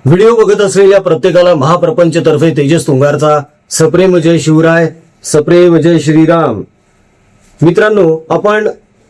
Video बघत असलेल्या प्रत्येकाला महाप्रपंच तर्फे तेजस तुंगारचा सप्रेम जय शिवराय, सप्रेम जय श्रीराम. मित्रांनो, आपण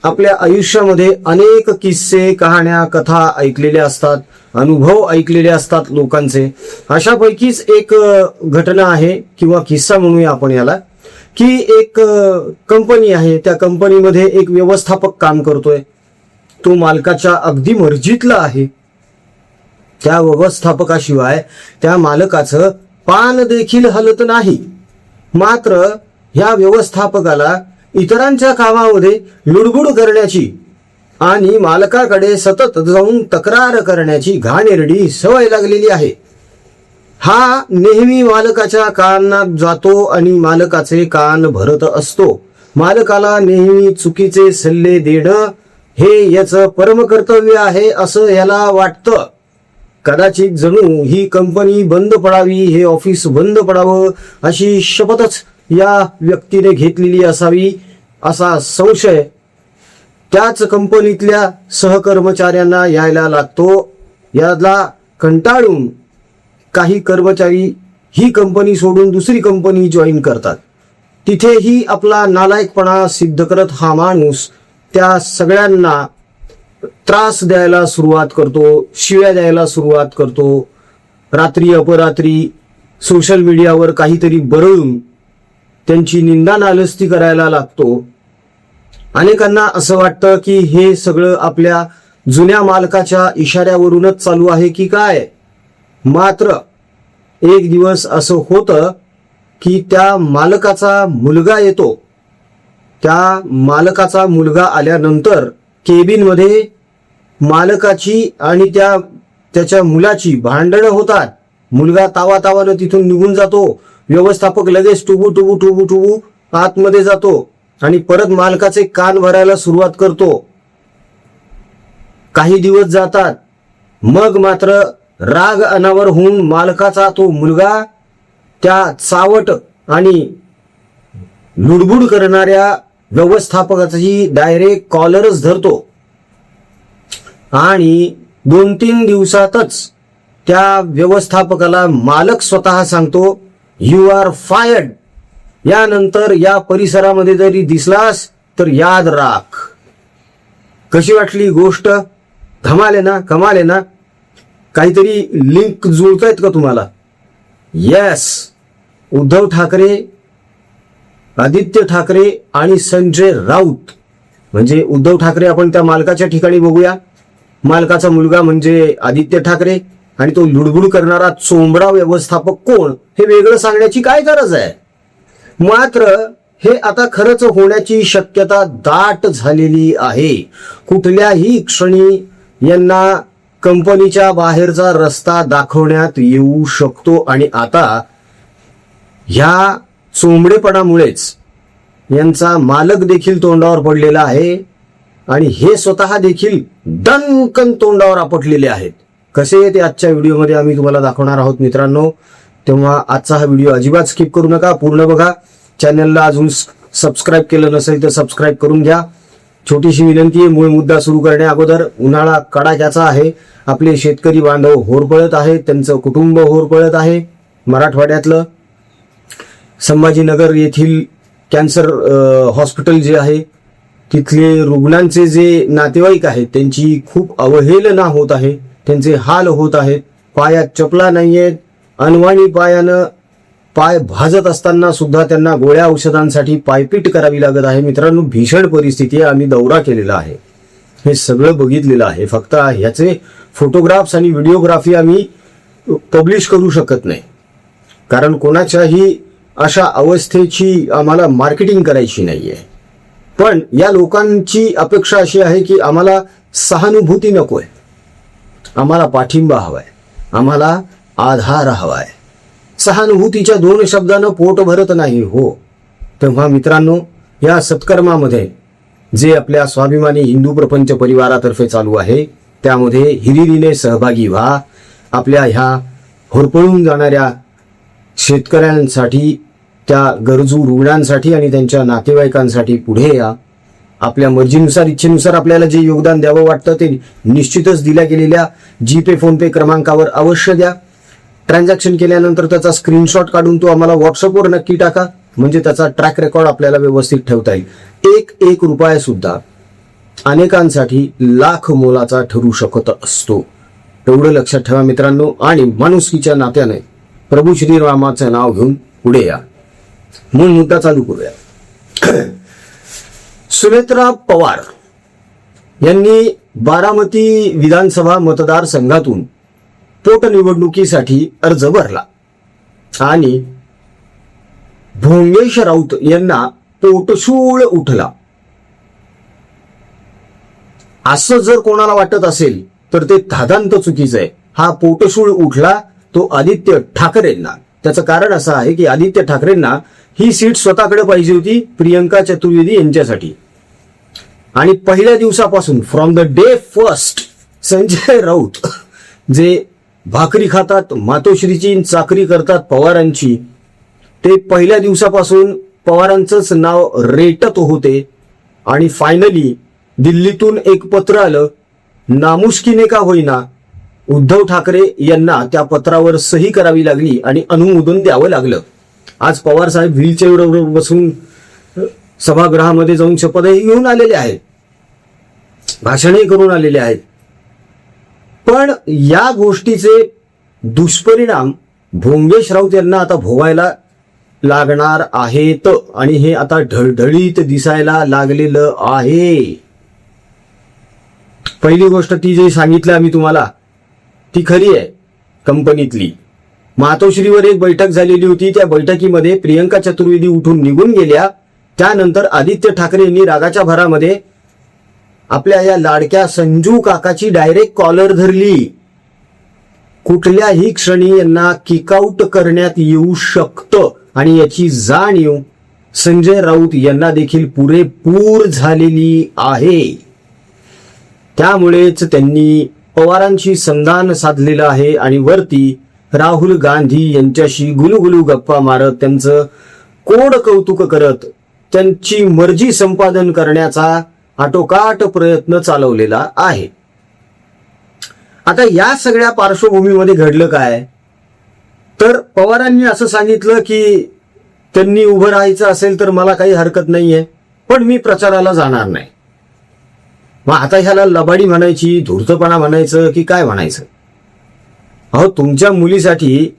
आपल्या आयुष्यामध्ये अनेक किस्से, कहाण्या, कथा ऐकलेल्या असतात, अनुभव ऐकलेले असतात लोकांचे. अशापैकीच एक घटना आहे किंवा किस्सा म्हणूया आपण याला, की एक कंपनी आहे. त्या कंपनीमध्ये एक व्यवस्थापक काम करतोय. तो मालकाच्या अगदी मर्जीतला आहे. त्या व्यवस्थापकाशिवाय त्या मालकाचं पान देखील हलत नाही. मात्र ह्या व्यवस्थापकाला इतरांच्या कामामध्ये लुडबुड करण्याची आणि मालकाकडे सतत जाऊन तक्रार करण्याची घाणेरडी सवय लागलेली आहे. हा नेहमी मालकाच्या कानात जातो आणि मालकाचे कान भरत असतो. मालकाला नेहमी चुकीचे सल्ले देणं हे याचं परमकर्तव्य आहे असं याला वाटतं. कदाचित जणू ही कंपनी बंद पडावी, हे ऑफिस बंद पडावं अशी शपथच या व्यक्तीने घेतलेली असावी असा संशय त्याच कंपनीतल्या सहकर्मचाऱ्यांना यायला लागतो. याला कंटाळून काही कर्मचारी ही कंपनी सोडून दुसरी कंपनी जॉईन करतात. तिथेही आपला नालायकपणा सिद्ध करत हा माणूस त्या सगळ्यांना त्रास द्यायला सुरुवात करतो, शिव्या द्यायला सुरुवात करतो. रात्री अपरात्री सोशल मीडियावर काहीतरी बरळून त्यांची निंदा नालस्ती करायला लागतो. अनेकांना असं वाटतं की हे सगळं आपल्या जुन्या मालकाच्या इशाऱ्यावरूनच चालू आहे की काय. मात्र एक दिवस असं होतं की त्या मालकाचा मुलगा येतो. त्या मालकाचा मुलगा आल्यानंतर केबिनमध्ये मालकाची आणि त्याच्या मुलाची भांडणं होतात. मुलगा तावातावानं तिथून निघून जातो. व्यवस्थापक लगेच टुबू आतमध्ये जातो आणि परत मालकाचे कान भरायला सुरुवात करतो. काही दिवस जातात. मग मात्र राग अनावर होऊन मालकाचा तो मुलगा त्या चावट आणि लुडबुड करणाऱ्या व्यवस्थापकाची डायरेक्ट कॉलरच धरतो आणि 2-3 दिवसातच त्या व्यवस्थापकाला मालक स्वतः सांगतो, यू आर फायर्ड. यानंतर या परिसरामध्ये जरी दिसलास तर याद राख. कशी वाटली गोष्ट? धमाल आहे ना, कमाल आहे ना. काहीतरी लिंक जुळतायत का तुम्हाला? येस, उद्धव ठाकरे, आदित्य ठाकरे आणि संजय राऊत. म्हणजे उद्धव ठाकरे आपण त्या मालकाच्या ठिकाणी बघूया. मालकाचा मुलगा म्हणजे आदित्य ठाकरे आणि तो लुडबुड करणारा चोंबडा व्यवस्थापक कोण हे वेगळं सांगण्याची काय गरज आहे. मात्र हे आता खरंच होण्याची शक्यता दाट झालेली आहे. कुठल्याही क्षणी यांना कंपनीच्या बाहेरचा रस्ता दाखवण्यात येऊ शकतो आणि आता ह्या चोंबडेपणामुळेच यांचा मालक देखील तोंडावर पडलेला आहे आणि हे स्वतः देखील दणकन तोंडावर आपटलेले आहेत. कसे ते आजच्या व्हिडिओमध्ये आम्ही तुम्हाला दाखवणार आहोत मित्रांनो. तेव्हा आजचा हा व्हिडिओ अजिबात स्किप करू नका, पूर्ण बघा. चॅनलला अजून सबस्क्राईब केलं नसेल तर सबस्क्राईब करून घ्या. छोटीशी विनंती आहे, मूळ मुद्दा सुरू करण्या अगोदर. उन्हाळा कडाक्याचा आहे. आपले शेतकरी बांधव होरपळत आहेत, त्यांचं कुटुंब होरपळत आहे. मराठवाड्यातलं संभाजीनगर येथील कॅन्सर हॉस्पिटल जे आहे तिथले रुग्णांचे जे नातेवाईक आहेत त्यांची खूप अवहेलना होत आहे. त्यांचे हाल होत आहेत. पायात चपला नाहीयेत. अनवाणी पायानं पाय भाजत असताना सुद्धा त्यांना गोळ्या औषधांसाठी पायपीट करावी लागत आहे. मित्रांनो, भीषण परिस्थिती आहे. आम्ही दौरा केलेला आहे, हे सगळं बघितलेलं आहे. फक्त ह्याचे फोटोग्राफ्स आणि व्हिडिओग्राफी आम्ही पब्लिश करू शकत नाही, कारण कोणाच्याही अशा अवस्थेची आम्हाला मार्केटिंग करायची नाहीये. पण या लोकांची अपेक्षा अशी आहे की आम्हाला सहानुभूती नकोय, आम्हाला पाठिंबा हवाय, आम्हाला आधार हवाय. सहानुभूतीच्या 2 शब्दानं पोट भरत नाही हो. तेव्हा मित्रांनो, या सत्कर्मामध्ये जे आपल्या स्वाभिमानी हिंदू प्रपंच परिवारातर्फे चालू आहे त्यामध्ये हिरिरीने सहभागी व्हा. आपल्या ह्या होरपळून जाणाऱ्या शेतकऱ्यांसाठी, त्या गरजू रुग्णांसाठी आणि त्यांच्या नातेवाईकांसाठी पुढे या. आपल्या मर्जीनुसार इच्छेनुसार आपल्याला जे योगदान द्यावं वाटतं ते निश्चितच दिल्या गेलेल्या जीपे फोनपे क्रमांकावर अवश्य द्या. ट्रान्झॅक्शन केल्यानंतर त्याचा स्क्रीनशॉट काढून तो आम्हाला व्हॉट्सअपवर नक्की टाका, म्हणजे त्याचा ट्रॅक रेकॉर्ड आपल्याला व्यवस्थित ठेवता येईल. एक रुपया सुद्धा अनेकांसाठी लाख मोलाचा ठरू शकत असतो, एवढं लक्षात ठेवा मित्रांनो. आणि माणुसकीच्या नात्याने प्रभू श्रीरामाचं नाव घेऊन पुढे या. मूळ मुद्दा चालू करूया. सुनेत्रा पवार यांनी बारामती विधानसभा मतदारसंघातून पोटनिवडणुकीसाठी अर्ज भरला आणि भोंगेश राऊत यांना पोटशूळ उठला. असं जर कोणाला वाटत असेल तर ते धादांत चुकीचं आहे. हा पोटशूळ उठला तो आदित्य ठाकरेंना. त्याचं कारण असं आहे की आदित्य ठाकरेंना ही सीट स्वतःकडे पाहिजे होती प्रियंका चतुर्वेदी यांच्यासाठी. आणि पहिल्या दिवसापासून from the day first Sanjay Raut जे भाकरी खातात, मातोश्रीची चाकरी करतात पवारांची, ते पहिल्या दिवसापासून पवारांचंच नाव रेटत होते. आणि फायनली दिल्लीतून एक पत्र आलं, नामुष्कीने का होईना उद्धव ठाकरे यांना त्या पत्रावर सही करावी लागली आणि अनुमोदन द्यावं लागलं. आज पवार साहेब व्हीलचेअरवर बसून सभागृहामध्ये जाऊन शपथही घेऊन आलेले आहेत, भाषणही करून आलेले आहेत. पण या गोष्टीचे दुष्परिणाम भोंगेश राऊत यांना आता भोगायला लागणार आहेत आणि हे आता ढळढळीत दिसायला लागलेलं आहे. पहिली गोष्ट ती जी सांगितलं आम्ही तुम्हाला ती खरी आहे. कंपनीतली मातोश्रीवर एक बैठक झालेली होती, त्या बैठकीमध्ये प्रियंका चतुर्वेदी उठून निघून गेल्या. त्यानंतर आदित्य ठाकरे यांनी रागाच्या भरामध्ये आपल्या या लाडक्या संजू काकाची डायरेक्ट कॉलर धरली. कुठल्याही क्षणी यांना किकआउट करण्यात येऊ शकतं आणि याची जाणीव संजय राऊत यांना देखील पुरेपूर झालेली आहे. त्यामुळेच त्यांनी पवारांशी संधान साधलेलं आहे आणि वरती राहुल गांधी यांच्याशी गुलगुलू गप्पा मारत, त्यांचं कोड कौतुक करत, त्यांची मर्जी संपादन करण्याचा आटोकाट प्रयत्न चालवलेला आहे. आता या सगळ्या पार्श्वभूमीमध्ये घडलं काय, तर पवारांनी असं सांगितलं की त्यांनी उभं राहायचं असेल तर मला काही हरकत नाहीये, पण मी प्रचाराला जाणार नाही. मग आता ह्याला लबाडी म्हणायची, धूर्तपणा म्हणायचं की काय म्हणायचं? अहो, तुमच्या मुलीसाठी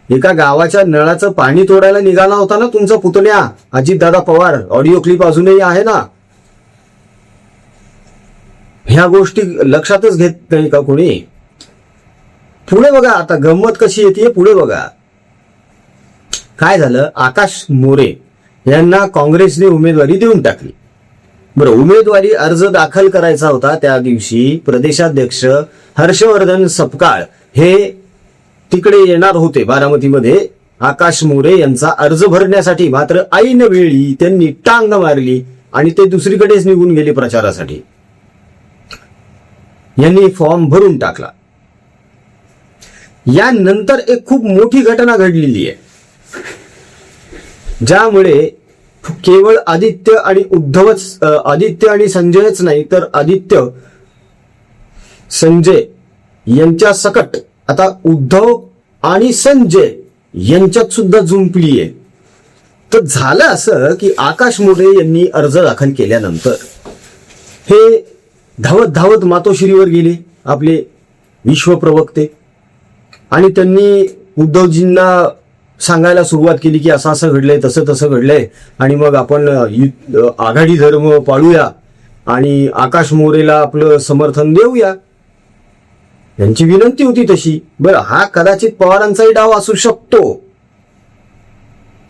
एका गावाच्या नळाचं पाणी तोडायला निघाला होता ना तुमचा पुतण्या अजितदादा पवार. ऑडिओ क्लिप अजूनही आहे ना. ह्या गोष्टी लक्षातच घेत नाही का कोणी? पुढे बघा आता गंमत कशी येते, पुढे बघा काय झालं. आकाश मोरे यांना काँग्रेसने उमेदवारी देऊन टाकली. बरं, उमेदवारी अर्ज दाखल करायचा होता त्या दिवशी प्रदेशाध्यक्ष हर्षवर्धन सपकाळ हे तिकडे येणार होते बारामतीमध्ये आकाश मोरे यांचा अर्ज भरण्यासाठी. मात्र ऐन वेळी त्यांनी टांग मारली आणि ते दुसरीकडेच निघून गेले प्रचारासाठी. यांनी फॉर्म भरून टाकला. यानंतर एक खूप मोठी घटना घडलेली आहे, ज्यामुळे केवळ आदित्य आणि संजयच नाही तर आदित्य संजय यांच्या सकट आता उद्धव आणि संजय यांच्यात सुद्धा जुंपली आहे. तर झालं असं की आकाश मोरे यांनी अर्ज दाखल केल्यानंतर हे धावत धावत मातोश्रीवर गेले आपले विश्वप्रवक्ते आणि त्यांनी उद्धवजींना सांगायला सुरुवात केली की असं असं घडलंय, तसं तसं घडलंय आणि मग आपण आघाडी धर्म पाळूया आणि आकाश मोरेला आपलं समर्थन देऊया. यांची विनंती होती तशी. बरं, हा कदाचित पवारांचाही डाव असू शकतो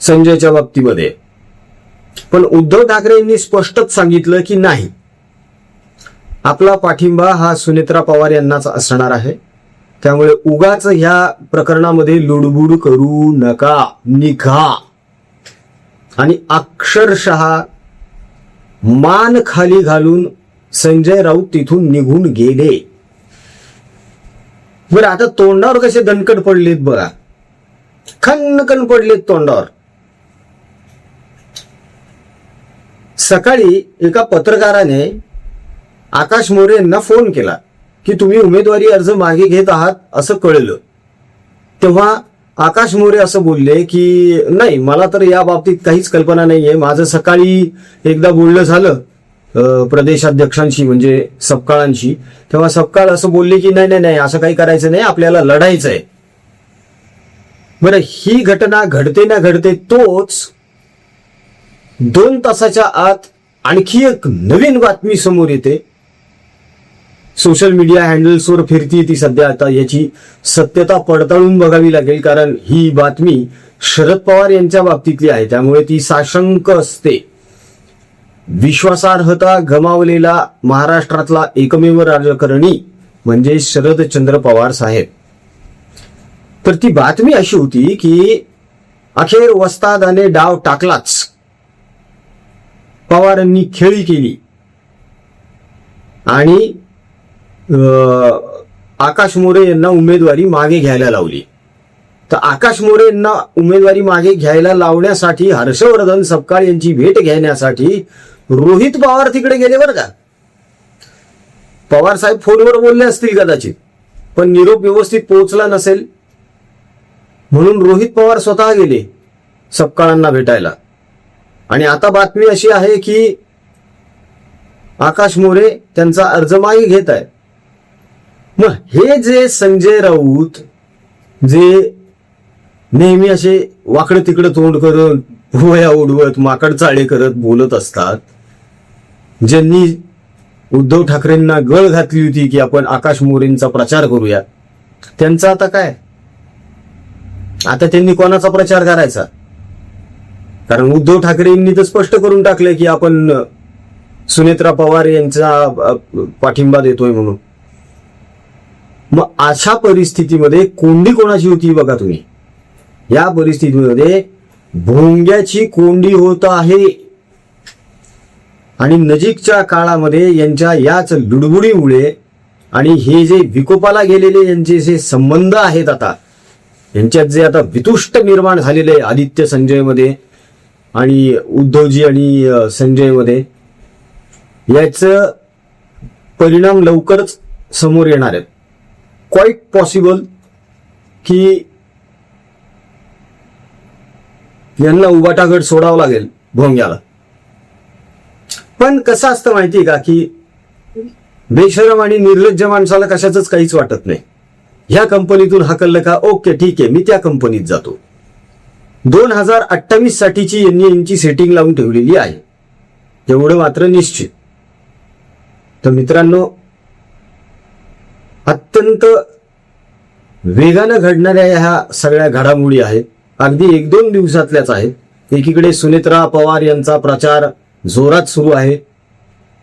संजयच्या बाबतीमध्ये, पण उद्धव ठाकरे यांनी स्पष्टच सांगितलं की नाही, आपला पाठिंबा हा सुनेत्रा पवार यांनाच असणार आहे. त्यामुळे उगाच ह्या प्रकरणामध्ये लुडबुड करू नका, निघा. आणि अक्षरशः मान खाली घालून संजय राऊत तिथून निघून गेले. बरं, आता तोंडावर कसे दणकट पडलेत बघा, खनकन पडलेत तोंडावर. सकाळी एका पत्रकाराने आकाश मोरे यांना फोन केला की तुम्ही उमेदवारी अर्ज मागे घेत आहात असं कळलं. तेव्हा आकाश मोरे असं बोलले की नाही, मला तर या बाबतीत काहीच कल्पना नाहीये. माझं सकाळी एकदा बोलणं झालं प्रदेशाध्यक्षांशी म्हणजे सपकाळांशी. तेव्हा सपकाळ असं बोलले की नाही नाही नाही असं काही करायचं नाही, आपल्याला लढायचंय. बरं, ही घटना घडते ना घडते तोच 2 तासाच्या आत आणखी एक नवीन बातमी समोर येते. सोशल मीडिया हँडल्सवर फिरती ती सध्या. आता याची सत्यता पडताळून बघावी लागेल, कारण ही बातमी शरद पवार यांच्या बाबतीतली आहे, त्यामुळे ती साशंक असते. विश्वासार्हता गमावलेला महाराष्ट्रातला एकमेव राजकारणी म्हणजे शरदचंद्र पवार साहेब. तर ती बातमी अशी होती की अखेर वस्तादाने डाव टाकलाच, पवारांनी खेळी केली आणि आकाश मोरे यांना उमेदवारी मागे घ्यायला लावली. तर आकाश मोरे यांना उमेदवारी मागे घ्यायला लावण्यासाठी हर्षवर्धन सपकाळ यांची भेट घेण्यासाठी रोहित पवार तिकडे गेले बरं का. पवार साहेब फोनवर बोलले असतील कदाचित, पण निरोप व्यवस्थित पोहोचला नसेल म्हणून रोहित पवार स्वतः गेले सपकाळांना भेटायला. आणि आता बातमी अशी आहे की आकाश मोरे त्यांचा अर्ज मागे घेत आहे. मग हे जे संजय राऊत जे नेहमी असे वाकडं तिकडं तोंड करत वया उडवत माकड चाळे करत बोलत असतात, ज्यांनी उद्धव ठाकरेंना गळ घातली होती की आपण आकाश मोरेंचा प्रचार करूया, त्यांचा आता काय? आता त्यांनी कोणाचा प्रचार करायचा? कारण उद्धव ठाकरेंनी तर स्पष्ट करून टाकलंय की आपण सुनेत्रा पवार यांचा पाठिंबा देतोय म्हणून. मग अशा परिस्थितीमध्ये कोंडी कोणाची होती बघा तुम्ही. या परिस्थितीमध्ये भोंग्याची कोंडी होत आहे. आणि नजीकच्या काळामध्ये यांच्या याच लुडबुडीमुळे आणि हे जे विकोपाला गेलेले यांचे जे संबंध आहेत, आता यांच्यात जे आता वितुष्ट निर्माण झालेले आहे आदित्य संजय मध्ये आणि उद्धवजी आणि संजय मध्ये, याचं परिणाम लवकरच समोर येणार आहेत. क्वाईट पॉसिबल की यांना उबाटा गट सोडावं लागेल भोंग्याला. पण कसं असतं माहितीये का की बेशरम आणि निर्लज्ज माणसाला कशाचंच काहीच वाटत नाही. ह्या कंपनीतून हाकललं का, ओके ठीक आहे, मी त्या कंपनीत जातो. 2028 साठीची यांची सेटिंग लावून ठेवलेली आहे, एवढं मात्र निश्चित. तर मित्रांनो, अत्यंत वेगानं घडणाऱ्या ह्या सगळ्या घडामोडी आहेत, अगदी 1-2 दिवसातल्याच आहेत. एकीकडे सुनेत्रा पवार यांचा प्रचार जोरात सुरू आहे,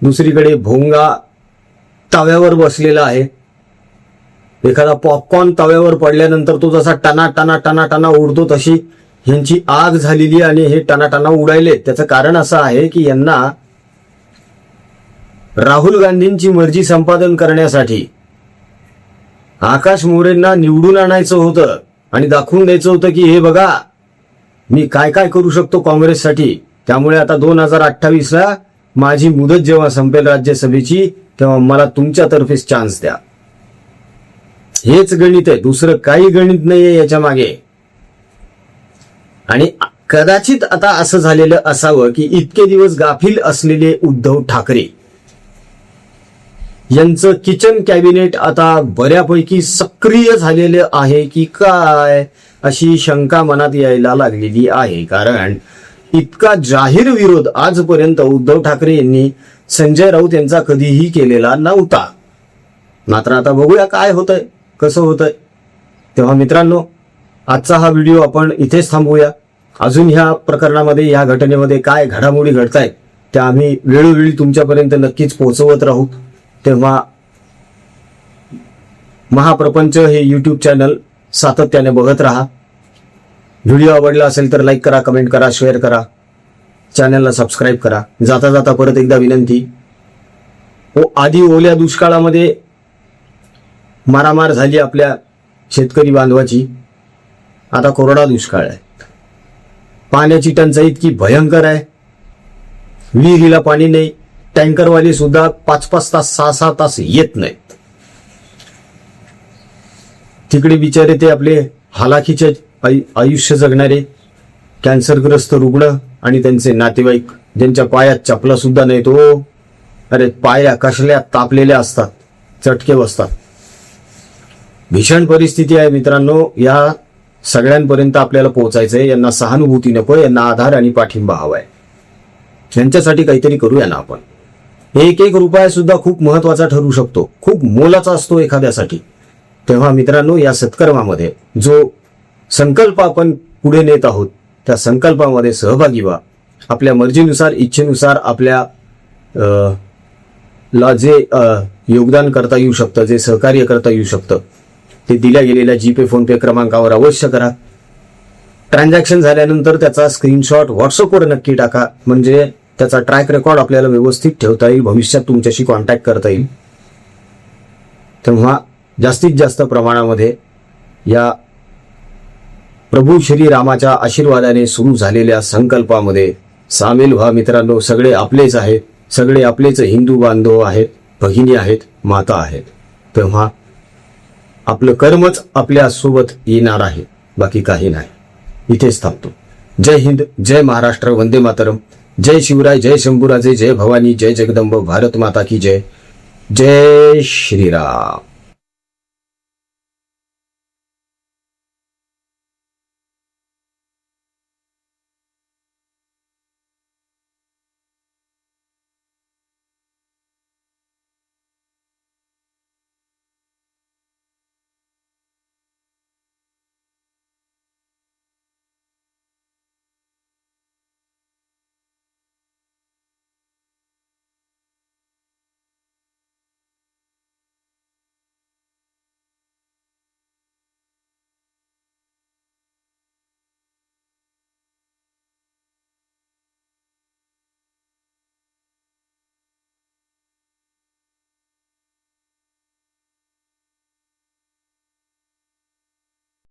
दुसरीकडे भोंगा तव्यावर बसलेला आहे. एखादा पॉपकॉर्न तव्यावर पडल्यानंतर तो जसा टना टना टना टना उडतो, तशी ह्यांची आग झालेली आणि हे टना टना उडायले. त्याचं कारण असं आहे की यांना राहुल गांधींची मर्जी संपादन करण्यासाठी आकाश मोरेंना निवडून आणायचं होतं आणि दाखवून द्यायचं होतं की हे बघा मी काय काय करू शकतो काँग्रेससाठी. त्यामुळे आता 2028ला माझी मुदत जेव्हा संपेल राज्यसभेची, तेव्हा मला तुमच्यातर्फेच चान्स द्या. हेच गणित आहे, दुसरं काही गणित नाहीये याच्या मागे. आणि कदाचित आता असं झालेलं असावं की इतके दिवस गाफील असलेले उद्धव ठाकरे यांचं किचन कॅबिनेट आता बऱ्यापैकी सक्रिय झालेलं आहे की काय, अशी शंका मनात यायला लागलेली आहे. कारण इतका जाहीर विरोध आजपर्यंत उद्धव ठाकरे यांनी संजय राऊत यांचा कधीही केलेला नव्हता. मात्र आता बघूया काय होतंय, कसं होतंय. तेव्हा मित्रांनो, आजचा हा व्हिडिओ आपण इथेच थांबवूया. अजून ह्या प्रकरणामध्ये, ह्या घटनेमध्ये काय घडामोडी घडतायत त्या आम्ही वेळोवेळी तुमच्यापर्यंत नक्कीच पोहोचवत राहू. तेव्हा महाप्रपंच हे यूट्यूब चॅनल सातत्याने बघत राहा. व्हिडिओ आवडला असेल तर लाईक करा, कमेंट करा, शेअर करा, चॅनलला सबस्क्राईब करा. जाता जाता परत एकदा विनंती, आधी ओल्या दुष्काळामध्ये मारामार झाली आपल्या शेतकरी बांधवाची, आता कोरडा दुष्काळ आहे. पाण्याची टंचाई इतकी भयंकर आहे, विहिरीला पाणी नाही, टँकरवाले सुद्धा 5-5 तास 6-6 तास येत नाहीत. तिकडे बिचारे ते आपले हालाखीचे आयुष्य जगणारे कॅन्सरग्रस्त रुग्ण आणि त्यांचे नातेवाईक, ज्यांच्या पायात चपला सुद्धा नाही तो, अरे पाया कसल्या तापलेल्या असतात, चटके बसतात. भीषण परिस्थिती आहे मित्रांनो. या सगळ्यांपर्यंत आपल्याला पोहोचायचंय. यांना सहानुभूती नको, यांना आधार आणि पाठिंबा हवाय. यांच्यासाठी काहीतरी करूया ना आपण. एक रुपया सुद्धा खूप महत्वाचा ठरू शकतो, खूप मोलाचा असतो एखाद्यासाठी. तेव्हा मित्रांनो, या सत्कर्मामध्ये जो संकल्प आपण पुढे नेत आहोत त्या संकल्पामध्ये सहभागी व्हा. आपल्या मर्जीनुसार, इच्छेनुसार आपल्या ला जे योगदान करता येऊ शकतं, जे सहकार्य करता येऊ शकतं, ते दिल्या गेलेल्या जीपे फोनपे क्रमांकावर अवश्य करा. ट्रान्झॅक्शन झाल्यानंतर त्याचा स्क्रीनशॉट व्हॉट्सअपवर नक्की टाका, म्हणजे त्याचा ट्रॅक रेकॉर्ड आपल्याला व्यवस्थित ठेवता येईल, भविष्यात तुमच्याशी कॉन्टॅक्ट करता येईल. तेव्हा जास्तीत जास्त प्रमाणामध्ये या प्रभू श्री रामाच्या आशीर्वादाने सुरू झालेल्या संकल्पामध्ये सामील व्हा मित्रांनो. सगळे आपलेच आहेत, सगळे आपलेच हिंदू बांधव आहेत, भगिनी आहेत, माता आहेत. तेव्हा आपलं कर्मच आपल्या सोबत येणार आहे, बाकी काही नाही. इथेच थांबतो. जय हिंद, जय महाराष्ट्र, वंदे मातरम. जय शिवराय, जय शंभूराजे, जय भवानी, जय जगदंब, भारत माता की जय. जय श्रीराम.